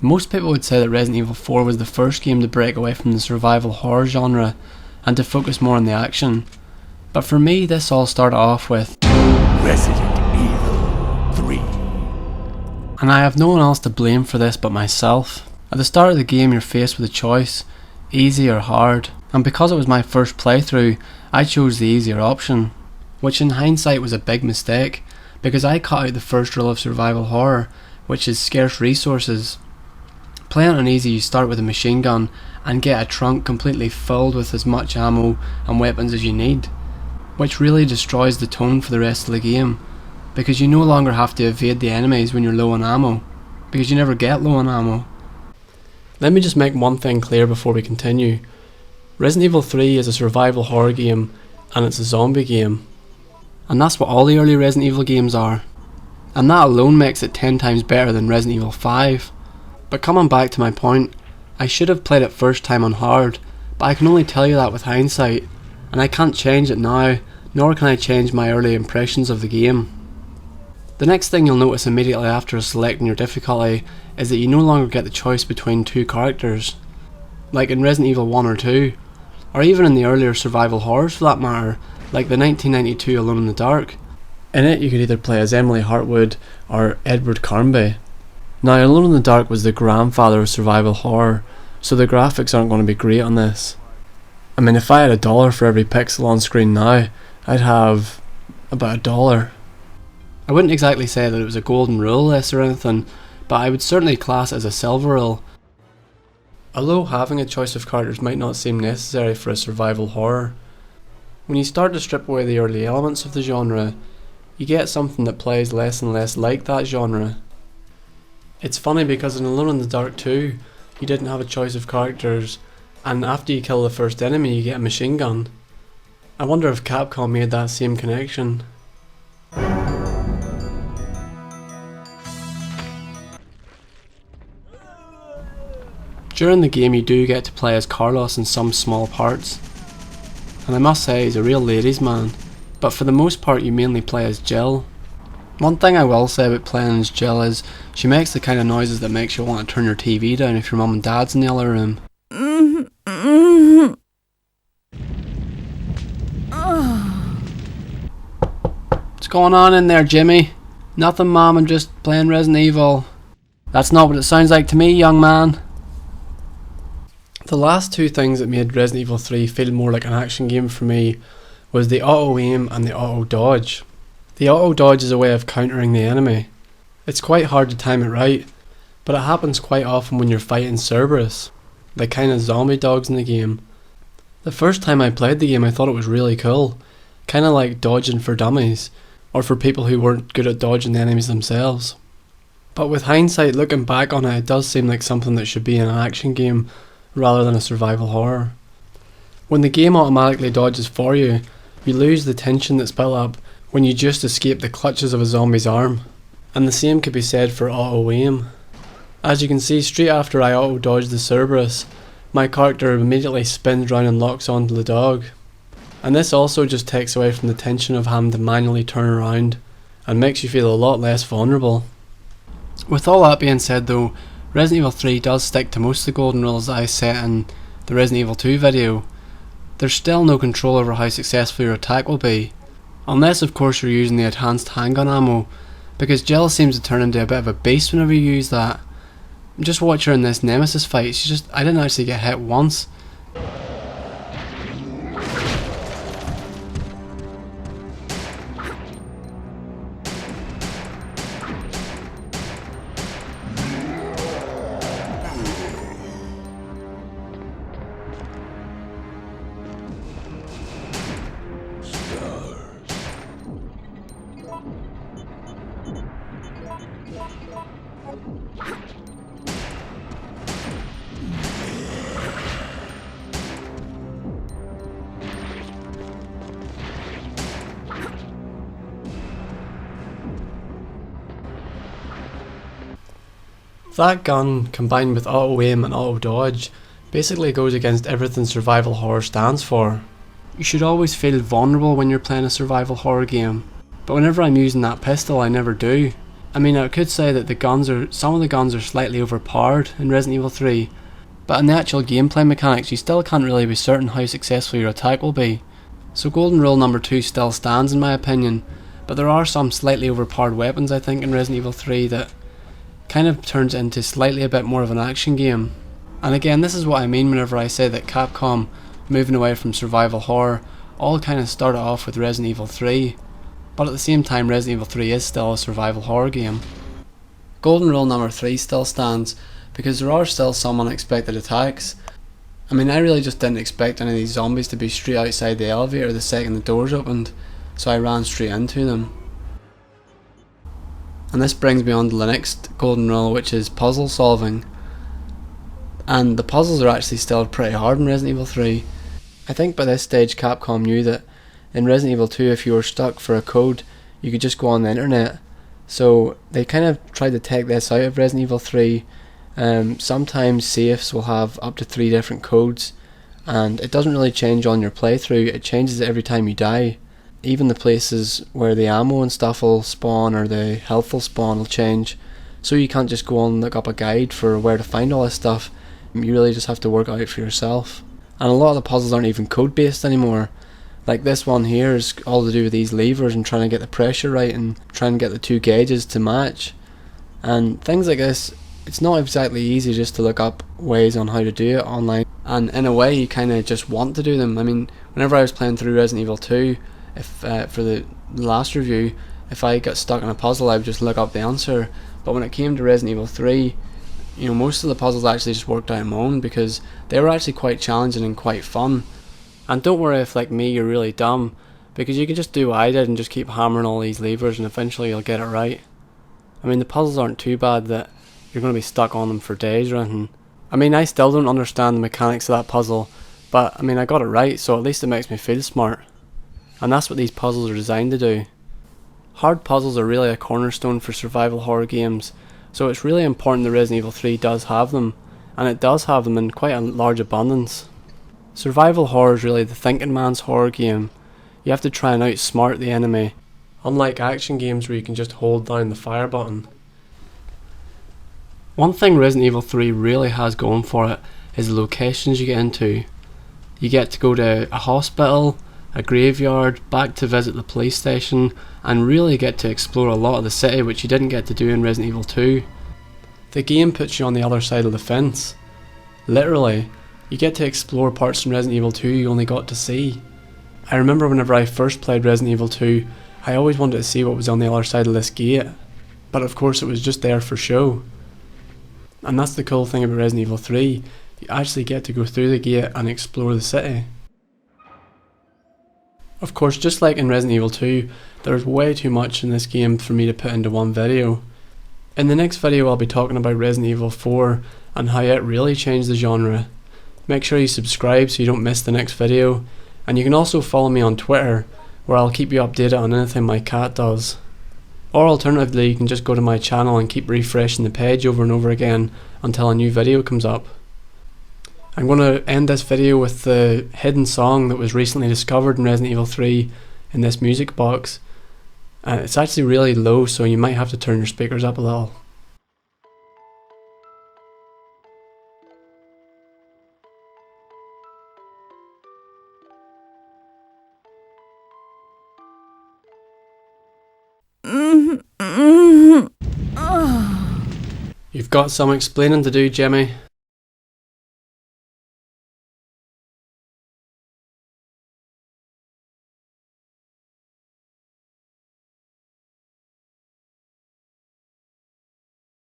Most people would say that Resident Evil 4 was the first game to break away from the survival horror genre and to focus more on the action. But for me, this all started off with Resident Evil 3. And I have no one else to blame for this but myself. At the start of the game, you're faced with a choice, easy or hard, and because it was my first playthrough, I chose the easier option, which in hindsight was a big mistake, because I cut out the first rule of survival horror, which is scarce resources. Playing on easy, you start with a machine gun and get a trunk completely filled with as much ammo and weapons as you need, which really destroys the tone for the rest of the game, because you no longer have to evade the enemies when you're low on ammo, because you never get low on ammo. Let me just make one thing clear before we continue. Resident Evil 3 is a survival horror game, and it's a zombie game. And that's what all the early Resident Evil games are. And that alone makes it 10 times better than Resident Evil 5. But coming back to my point, I should have played it first time on hard, but I can only tell you that with hindsight, and I can't change it now, nor can I change my early impressions of the game. The next thing you'll notice immediately after selecting your difficulty is that you no longer get the choice between two characters, like in Resident Evil 1 or 2, or even in the earlier survival horrors for that matter, like the 1992 Alone in the Dark. In it you could either play as Emily Hartwood or Edward Carnby. Now Alone in the Dark was the grandfather of survival horror, so the graphics aren't going to be great on this. I mean, if I had $1 for every pixel on screen now, I'd have about $1. I wouldn't exactly say that it was a golden rule this or anything, but I would certainly class it as a silver rule. Although having a choice of characters might not seem necessary for a survival horror, when you start to strip away the early elements of the genre, you get something that plays less and less like that genre. It's funny because in Alone in the Dark 2, you didn't have a choice of characters, and after you kill the first enemy you get a machine gun. I wonder if Capcom made that same connection. During the game you do get to play as Carlos in some small parts, and I must say he's a real ladies man, but for the most part you mainly play as Jill. One thing I will say about playing as Jill is she makes the kind of noises that makes you want to turn your TV down if your mum and dad's in the other room. What's going on in there, Jimmy? Nothing, Mum, I'm just playing Resident Evil. That's not what it sounds like to me, young man. The last two things that made Resident Evil 3 feel more like an action game for me was the auto aim and the auto dodge. The auto dodge is a way of countering the enemy. It's quite hard to time it right, but it happens quite often when you're fighting Cerberus, the kind of zombie dogs in the game. The first time I played the game I thought it was really cool, kinda like dodging for dummies, or for people who weren't good at dodging the enemies themselves. But with hindsight, looking back on it, it does seem like something that should be in an action game rather than a survival horror. When the game automatically dodges for you, you lose the tension that's built up when you just escape the clutches of a zombie's arm. And the same could be said for auto aim. As you can see, straight after I auto dodge the Cerberus, my character immediately spins round and locks onto the dog. And this also just takes away from the tension of having to manually turn around and makes you feel a lot less vulnerable. With all that being said though, Resident Evil 3 does stick to most of the golden rules that I set in the Resident Evil 2 video. There's still no control over how successful your attack will be, unless of course you're using the enhanced handgun ammo, because Jill seems to turn into a bit of a beast whenever you use that. Just watch her in this Nemesis fight, I didn't actually get hit once. That gun, combined with auto aim and auto dodge, basically goes against everything survival horror stands for. You should always feel vulnerable when you're playing a survival horror game, but whenever I'm using that pistol I never do. I mean, I could say that some of the guns are slightly overpowered in Resident Evil 3, but in the actual gameplay mechanics you still can't really be certain how successful your attack will be. So golden rule number 2 still stands in my opinion, but there are some slightly overpowered weapons I think in Resident Evil 3 that kind of turns into slightly a bit more of an action game. And again, this is what I mean whenever I say that Capcom, moving away from survival horror, all kind of started off with Resident Evil 3, but at the same time Resident Evil 3 is still a survival horror game. Golden rule number 3 still stands because there are still some unexpected attacks. I mean, I really just didn't expect any of these zombies to be straight outside the elevator the second the doors opened, so I ran straight into them. And this brings me on to the next golden rule, which is puzzle solving. And the puzzles are actually still pretty hard in Resident Evil 3. I think by this stage Capcom knew that in Resident Evil 2 if you were stuck for a code you could just go on the internet. So they kind of tried to take this out of Resident Evil 3. Sometimes safes will have up to 3 different codes, and it doesn't really change on your playthrough, it changes every time you die. Even the places where the ammo and stuff will spawn or the health will spawn will change, so you can't just go and look up a guide for where to find all this stuff. You really just have to work it out for yourself. And a lot of the puzzles aren't even code based anymore. Like this one here is all to do with these levers and trying to get the pressure right and trying to get the 2 gauges to match. And things like this, it's not exactly easy just to look up ways on how to do it online. And in a way you kind of just want to do them. I mean, whenever I was playing through Resident Evil 2, for the last review, if I got stuck in a puzzle I would just look up the answer. But when it came to Resident Evil 3, you know, most of the puzzles actually just worked out on my own because they were actually quite challenging and quite fun. And don't worry if, like me, you're really dumb, because you can just do what I did and just keep hammering all these levers and eventually you'll get it right. I mean, the puzzles aren't too bad that you're going to be stuck on them for days or anything. I mean, I still don't understand the mechanics of that puzzle, but I mean, I got it right, so at least it makes me feel smart. And that's what these puzzles are designed to do. Hard puzzles are really a cornerstone for survival horror games, so it's really important that Resident Evil 3 does have them, and it does have them in quite a large abundance. Survival horror is really the thinking man's horror game. You have to try and outsmart the enemy, unlike action games where you can just hold down the fire button. One thing Resident Evil 3 really has going for it is the locations you get into. You get to go to a hospital, a graveyard, back to visit the police station, and really get to explore a lot of the city, which you didn't get to do in Resident Evil 2. The game puts you on the other side of the fence. Literally, you get to explore parts from Resident Evil 2 you only got to see. I remember whenever I first played Resident Evil 2, I always wanted to see what was on the other side of this gate, but of course it was just there for show. And that's the cool thing about Resident Evil 3, you actually get to go through the gate and explore the city. Of course, just like in Resident Evil 2, there's way too much in this game for me to put into one video. In the next video I'll be talking about Resident Evil 4 and how it really changed the genre. Make sure you subscribe so you don't miss the next video, and you can also follow me on Twitter where I'll keep you updated on anything my cat does. Or alternatively, you can just go to my channel and keep refreshing the page over and over again until a new video comes up. I'm going to end this video with the hidden song that was recently discovered in Resident Evil 3 in this music box. It's actually really low, so you might have to turn your speakers up a little. You've got some explaining to do, Jimmy.